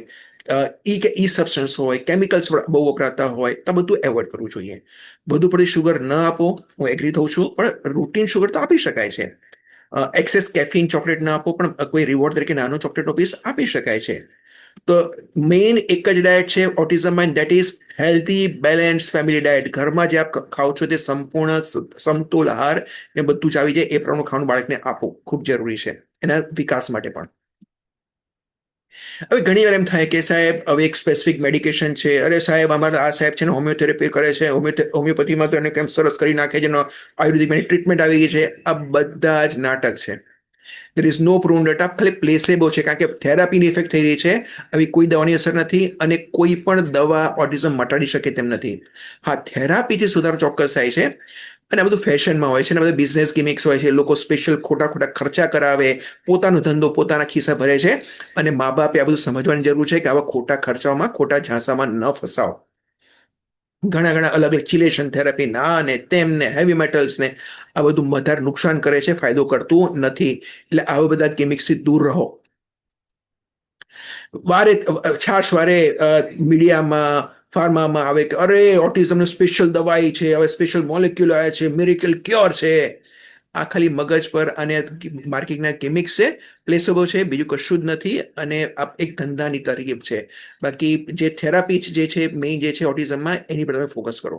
ઈ સબસ્ટન્સ હોય, કેમિકલ્સ બહુ વપરાતા હોય, તો બધું એવોઇડ કરવું જોઈએ. વધુ પડતી શુગર ન આપો, હું એગ્રી થઉં છું, પણ રૂટીન શુગર તો આપી શકાય છે. એક્સેસ કેફીન ચોકલેટ ના આપો, પણ કોઈ રિવોર્ડ તરીકે નાનો ચોકલેટનો પીસ આપી શકાય છે. તો મેઇન એક જ ડાયટ છે ઓટિઝમમાં, that is healthy balance family diet. ઘરમાં જે આપ ખાઓ છો તે સંપૂર્ણ સમતોલ આહાર ને બધું જ આવી જાય એ પ્રમાણે ખાવાનું બાળકને આપવું ખૂબ જરૂરી છે, એના વિકાસ માટે પણ. હવે ઘણી વાર એમ થાય કે સાહેબ હવે એક સ્પેસિફિક મેડિકેશન છે, અરે સાહેબ અમારા આ સાહેબ છે ને હોમિયોથેરાપી કરે છે, હોમિયોપેથીમાં તો એને કેમ સરસ કરી નાખે છે, આયુર્વેદિક ટ્રીટમેન્ટ આવી ગઈ છે. આ બધા જ નાટક છે. There is no proven data, ખાલી પ્લેસેબો છે, કારણ કે થેરાપીની ઇફેક્ટ થઈ રહી છે. આવી કોઈ દવાની અસર નથી, અને કોઈ પણ દવા ઓટિઝમ મટાડી શકે તેમ નથી. હા, થેરાપીથી સુધારો ચોક્કસ થાય છે. અને આ બધું ફેશનમાં હોય છે, અને બધા બિઝનેસ ગિમિક્સ હોય છે. લોકો સ્પેશિયલ ખોટા ખોટા ખર્ચા કરાવે, પોતાનો ધંધો પોતાના ખિસ્સા ભરે છે. અને મા બાપે આ બધું સમજવાની જરૂર છે કે આવા ખોટા ખર્ચાઓમાં, ખોટા ઝાંસામાં ન ફસાવો. ઘણા ઘણા અલગ અલગ ચિલેશન થેરાપી, ના ને તેમને હેવી મેટલ્સ ને આ બધું વધારે નુકસાન કરે છે, ફાયદો કરતું નથી. એટલે આવા બધા ગેમિક્સથી દૂર રહો. વારે છાશ વારે મીડિયામાં, ફાર્મામાં આવે કે અરે ઓટિઝમની સ્પેશિયલ દવાઈ છે, હવે સ્પેશિયલ મોલેક્યુલ આવ્યા છે, મિરેકલ ક્યોર છે. આ ખાલી મગજ પર અને માર્કેટિંગના ગેમિક્સ છે, પ્લેસેબો છે, બીજું કશું જ નથી. અને આ એક ધંધાની તરકીબ છે. બાકી જે થેરાપી જે છે મેઇન જે છે ઓટિઝમમાં, એની પર તમે ફોકસ કરો.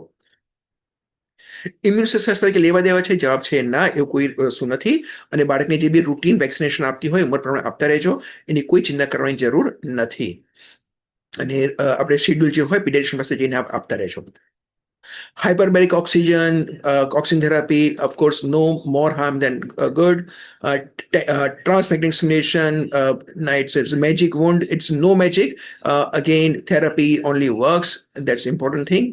ઇમ્યુન તરીકે લેવા દેવા છે, જવાબ છે ના, એવું કોઈ વસ્તુ નથી. અને બાળકને જે બી રૂટીન વેક્સિનેશન આપતી હોય ઉંમર પ્રમાણે આપતા રહેજો, એની કોઈ ચિંતા કરવાની જરૂર નથી. અને આપણે શેડ્યુલ જે હોય પીડિયાટ્રિશિયન પાસે જઈને આપતા રહેજો. Hyperbaric oxygen therapy, of course, no more harm than good. Transmagnetic stimulation, it's a magic wand. It's no magic. Again, therapy only works. That's the important thing.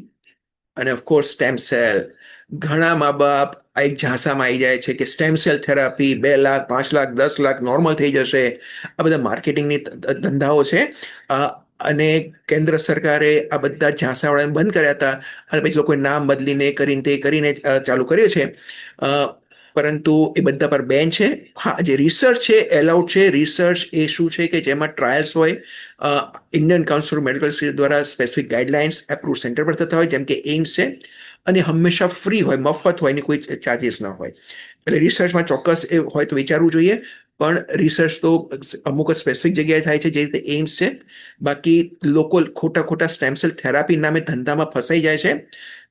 And of course, stem cell. ઘણા મા બાપ આ એક ઝાંસામાં આવી જાય છે કે stem cell therapy 2 lakh, 5 lakh, 10 lakh normal થઈ જશે. આ બધા માર્કેટિંગની ધંધાઓ છે. અને કેન્દ્ર સરકારે આ બધા ઝાંસાવાળાને બંધ કર્યા હતા, અને પછી લોકોએ નામ બદલીને કરીને તે કરીને ચાલુ કર્યું છે. પરંતુ એ બધા પર બેન છે. હા, જે રિસર્ચ છે એલાઉડ છે. રિસર્ચ એ શું છે કે જેમાં ટ્રાયલ્સ હોય, Indian council of medical research દ્વારા સ્પેસિફિક ગાઈડલાઇન્સ એપ્રુવ સેન્ટર પર થતા હોય, જેમ કે એઇમ્સ છે. અને હંમેશા ફ્રી હોય, મફત હોય, એની કોઈ ચાર્જિસ ન હોય. એટલે રિસર્ચમાં ચોક્કસ એ હોય તો વિચારવું જોઈએ. પણ રિસર્ચ તો અમુક સ્પેસિફિક જગ્યાએ થાય છે, જે રીતે એમ્સ છે. બાકી લોકો ખોટા ખોટા સ્ટેમસેલ થેરાપી નામે ધંધામાં ફસાઈ જાય છે.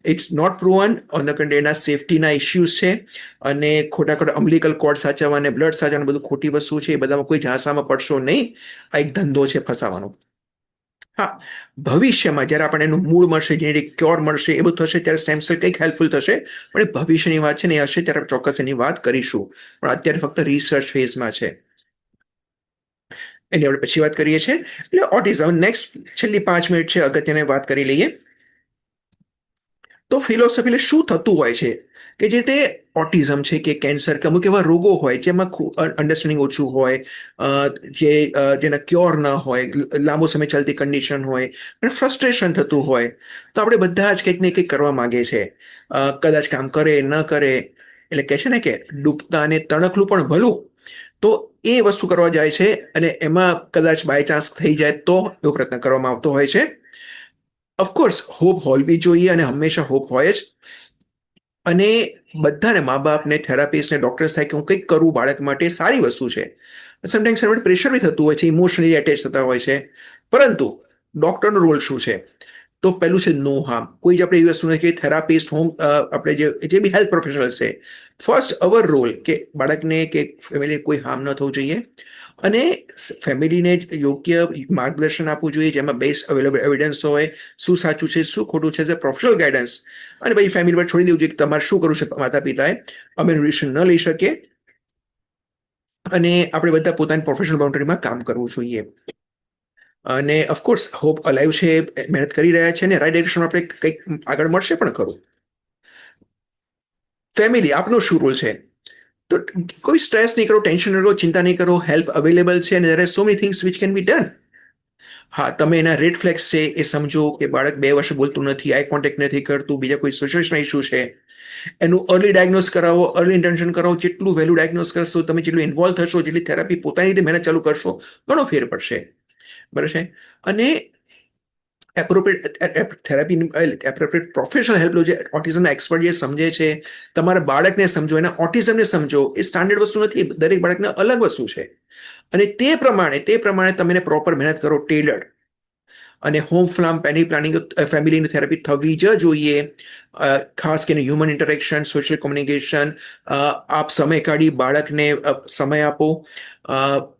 It's not proven on the country, એના સેફટીના ઇસ્યુઝ છે, અને ખોટા ખોટા અમ્બલિકલ કોર્ડ સાચવવા અને બ્લડ સાચવવાનું બધું ખોટી વસ્તુ છે. એ બધામાં કોઈ ઝાંસામાં પડશો નહીં. આ એક ધંધો છે ફસાવાનો. હા, ભવિષ્યમાં જ્યારે આપણને એનું મૂળ મળશે, જેનેટિક ક્યોર મળશે, એ બધું થશે ત્યારે સ્ટેમ સેલ કંઈક હેલ્પફુલ થશે. પણ એ ભવિષ્યની વાત છે ને, એ હશે ત્યારે ચોક્કસ એની વાત કરીશું. પણ અત્યારે ફક્ત રિસર્ચ ફેઝમાં છે. એની આપણે પછી વાત કરીએ છીએ. એટલે ઓટિઝમ નેક્સ્ટ છેલ્લી 5 મિનિટ છે, અગત્યની વાત કરી લઈએ. તો ફિલોસોફી એટલે શું થતું હોય છે કે જે તે ઓટિઝમ છે કે કેન્સર કે અમુક એવા રોગો હોય જેમાં અન્ડરસ્ટેન્ડિંગ ઓછું હોય, જેના ક્યોર ન હોય, લાંબો સમય ચાલતી કન્ડિશન હોય અને ફ્રસ્ટ્રેશન થતું હોય, તો આપણે બધા જ કંઈક ને કંઈક કરવા માંગે છે. કદાચ કામ કરે ન કરે, એટલે કહે છે ને કે ડૂબતા અને તણખલું પણ ભલું. તો એ વસ્તુ કરવા જાય છે, અને એમાં કદાચ બાય ચાન્સ થઈ જાય તો એવો પ્રયત્ન કરવામાં આવતો હોય છે. ઓફકોર્સ હોપ હોવી જોઈએ, અને હંમેશા હોપ હોય જ. અને બધાને, મા બાપને, થેરાપિસ્ટ ને ડોક્ટર્સ થાય કે હું કંઈક કરું બાળક માટે, સારી વસ્તુ છે. સમટાઈમ્સ એના માટે પ્રેશર બી થતું હોય છે, ઇમોશનલી એટેચ થતા હોય છે. પરંતુ ડોક્ટરનો રોલ શું છે? તો પહેલું છે નો હાર્મ. કોઈ જ આપણે એવી વસ્તુ નથી કે થેરાપિસ્ટ, આપણે જે બી હેલ્થ પ્રોફેશનલ છે, ફર્સ્ટ અવર રોલ કે બાળકને કે ફેમિલીને કોઈ હાર્મ ન થવું જોઈએ. અને ફેમિલીને જ યોગ્ય માર્ગદર્શન આપવું જોઈએ, જેમાં બેસ્ટ અવેલેબલ એવિડન્સ હોય, શું સાચું છે શું ખોટું છે, એઝ અ પ્રોફેશનલ ગાઈડન્સ. અને પછી ફેમિલી પર છોડી દેવું જોઈએ કે તમારે શું કરવું છે. માતા પિતાએ અમે ડિસિઝન ન લઈ શકીએ, અને આપણે બધા પોતાની પ્રોફેશનલ બાઉન્ડ્રીમાં કામ કરવું જોઈએ. અને ઓફકોર્સ હોપ અલાઈવ છે, મહેનત કરી રહ્યા છે, અને રાઈટ ડિરેક્શન આપણે કંઈક આગળ મળશે પણ ખરું. ફેમિલી, આપનો શું રોલ છે? તો કોઈ સ્ટ્રેસ નહીં કરો, ટેન્શન નહીં કરો, ચિંતા નહીં કરો. હેલ્પ અવેલેબલ છે, અને there are so many things which can be done. હા, તમે એના રેડ ફ્લેગ્સ છે એ સમજો કે બાળક 2 વર્ષે બોલતું નથી, આઈ કોન્ટેક્ટ નથી કરતું, બીજા કોઈ સોશિયલ ઇશ્યુ છે, એનું અર્લી ડાયગ્નોસ કરાવો, અર્લી ઇન્ટરવેન્શન કરાવો. જેટલું વહેલું ડાયગ્નોસ કરશો તમે, જેટલું ઇન્વોલ્વ થશો, જેટલી થેરાપી પોતાની રીતે મહેનત ચાલુ કરશો, ઘણો ફેર પડશે. બરાબર છે. અને appropriate therapy, appropriate professional help લો, જે ઓટિઝમના એક્સપર્ટ જે સમજે છે. તમારા બાળકને સમજો, એના ઓટિઝમને સમજો. એ સ્ટાન્ડર્ડ વસ્તુ નથી, દરેક બાળકને અલગ વસ્તુ છે. અને તે પ્રમાણે તમે પ્રોપર મહેનત કરો, ટેલર્ડ. અને હોમ ફ્લામ પ્લાનિંગ, ફેમિલીની થેરાપી થવી જ જોઈએ. ખાસ કરીને હ્યુમન ઇન્ટરેક્શન, સોશિયલ કોમ્યુનિકેશન. આપ સમય કાઢી બાળકને સમય આપો.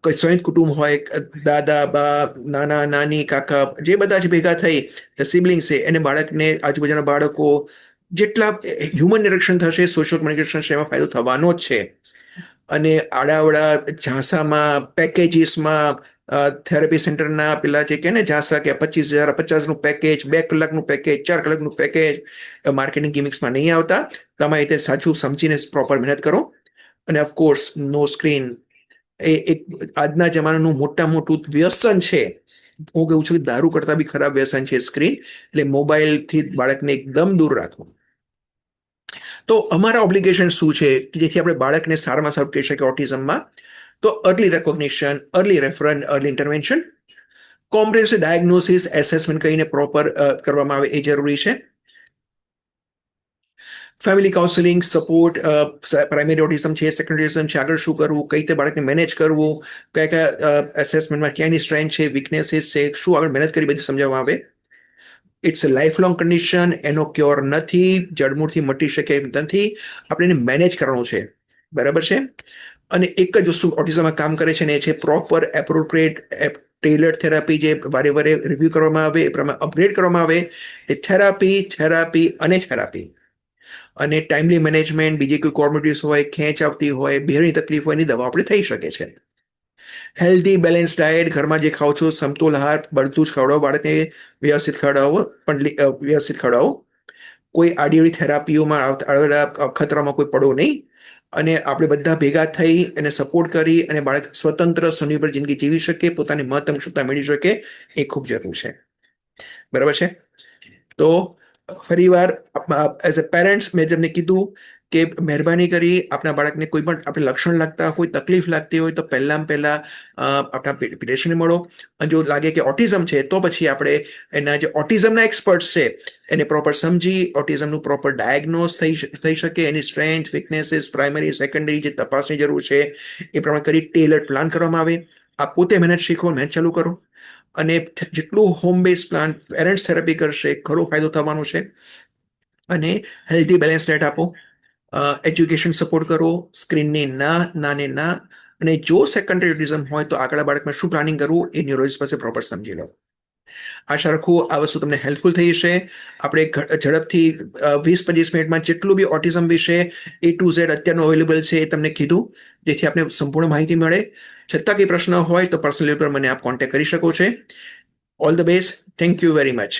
કોઈ સંયુક્ત કુટુંબ હોય, દાદા, બા, નાના, નાની, કાકા, જે બધા જ ભેગા થઈ સિબલિંગ્સ છે, એને બાળકને, આજુબાજુના બાળકો, જેટલા હ્યુમન ઇન્ટરેક્શન થશે, સોશિયલ કોમ્યુનિકેશન થશે, એમાં ફાયદો થવાનો જ છે. અને આડાવડા ઝાંસામાં, પેકેજીસમાં, થેરાપી સેન્ટરના પેલા જે કે ને ઝાંસા કે 25,000, 50નું પેકેજ, 2 કલાકનું પેકેજ, 4 કલાકનું પેકેજ, માર્કેટિંગ ગિમિક્સમાં નહીં આવતા. તમે તે સાચું સમજીને પ્રોપર મહેનત કરો. અને ઓફકોર્સ નો સ્ક્રીન એ એક આજના જમાનાનું મોટું વ્યસન છે. હું કહું છું કે દારૂ કરતા બી ખરાબ વ્યસન છે સ્ક્રીન. એટલે મોબાઈલથી બાળકને એકદમ દૂર રાખવું. તો અમારા ઓબ્લિગેશન શું છે કે જેથી આપણે બાળકને સારામાં સારું કહી શકીએ ઓટિઝમમાં? તો early recognition, early referral, early intervention, comprehensive diagnosis, assessment કરીને પ્રોપર કરવામાં આવે એ જરૂરી છે. Family counselling, support, primary autism છે, સેકન્ડરી ઓટિઝમ છે, આગળ શું કરવું, કઈ રીતે બાળકને મેનેજ કરવું, કયા કયા એસેસમેન્ટમાં ક્યાંની સ્ટ્રેન્થ છે, વીકનેસીસ છે, શું આગળ મહેનત કરી, બધું સમજાવવામાં આવે. It's a life long condition, એનો ક્યોર નથી, જડમૂળથી મટી શકે એમ નથી. આપણે એને મેનેજ કરવાનું છે. બરાબર છે. અને એક જ વસ્તુ ઓટિઝમમાં કામ કરે છે, ને એ છે પ્રોપર એપ્રોપ્રિએટ ટેલર્ડ થેરાપી, જે વારે વારે રિવ્યુ કરવામાં આવે, એ પ્રમાણે અપગ્રેડ કરવામાં આવે. એ થેરાપી અને થેરાપી. અને ટાઈમલી મેનેજમેન્ટ, બીજી કોઈ કોર્મોડિટીઝ હોય, ખેંચ આવતી હોય, બહેરની તકલીફ હોય, એની દવા આપણે થઈ શકે છે. હેલ્ધી બેલેન્સ ડાયટ, ઘરમાં જે ખાઓ છો સમતોલ આહાર, બધું જ ખવડાવો બાળકને, વ્યવસ્થિત ખવડાવો, પણ વ્યવસ્થિત ખવડાવો. કોઈ આડી થેરાપીઓમાં આવેલા ખતરામાં કોઈ પડો નહીં. અને આપણે બધા ભેગા થઈ અને સપોર્ટ કરી અને બાળક સ્વતંત્ર સ્વનિર્ભર જિંદગી જીવી શકે, પોતાની મહત્તમ ક્ષમતા મેળવી શકે, એ ખૂબ જરૂર છે. બરાબર છે. તો ફરીવાર એઝ અ પેરેન્ટ્સ મેં તમને કીધું કે મહેરબાની કરી આપણા બાળકને કોઈ પણ આપણે લક્ષણ લાગતા હોય, તકલીફ લાગતી હોય તો પહેલાં આપણા પીડિયાટ્રિશિયનને મળો. અને જો લાગે કે ઓટિઝમ છે તો પછી આપણે એના જે ઓટિઝમના એક્સપર્ટ્સ છે એને પ્રોપર સમજી ઓટિઝમનું પ્રોપર ડાયગ્નોઝ થઈ શકે, એની સ્ટ્રેન્થ, વીકનેસીસ, પ્રાઇમરી, સેકન્ડરી જે તપાસની જરૂર છે એ પ્રમાણે કરી ટેલર્ડ પ્લાન કરવામાં આવે. આપ પોતે મહેનત શીખો, મહેનત ચાલુ કરો, અને જેટલું home base plan parents therapy કરશે ખરો ફાયદો થવાનો છે. અને હેલ્ધી બેલેન્સ ડાયટ આપો, એજ્યુકેશન સપોર્ટ કરો, સ્ક્રીનની નાને ના. અને જો સેકન્ડરી ઓટિઝમ હોય તો આગળ બાળકમાં શું પ્લાનિંગ કરવું એ ન્યુરોલોજીસ્ટ પાસે પ્રોપર સમજી લો. આશા રાખું આ વસ્તુ તમને હેલ્પફુલ થઈ હશે. આપણે ઝડપથી 20-25 મિનિટમાં જેટલું બી ઓટિઝમ વિશે A to Z અત્યારનું અવેલેબલ છે એ તમને કીધું, જેથી આપને સંપૂર્ણ માહિતી મળે. છતાં કંઈ પ્રશ્ન હોય તો પર્સનલી પર મને આપ કોન્ટેક્ટ કરી શકો છો. All the best. Thank you very much.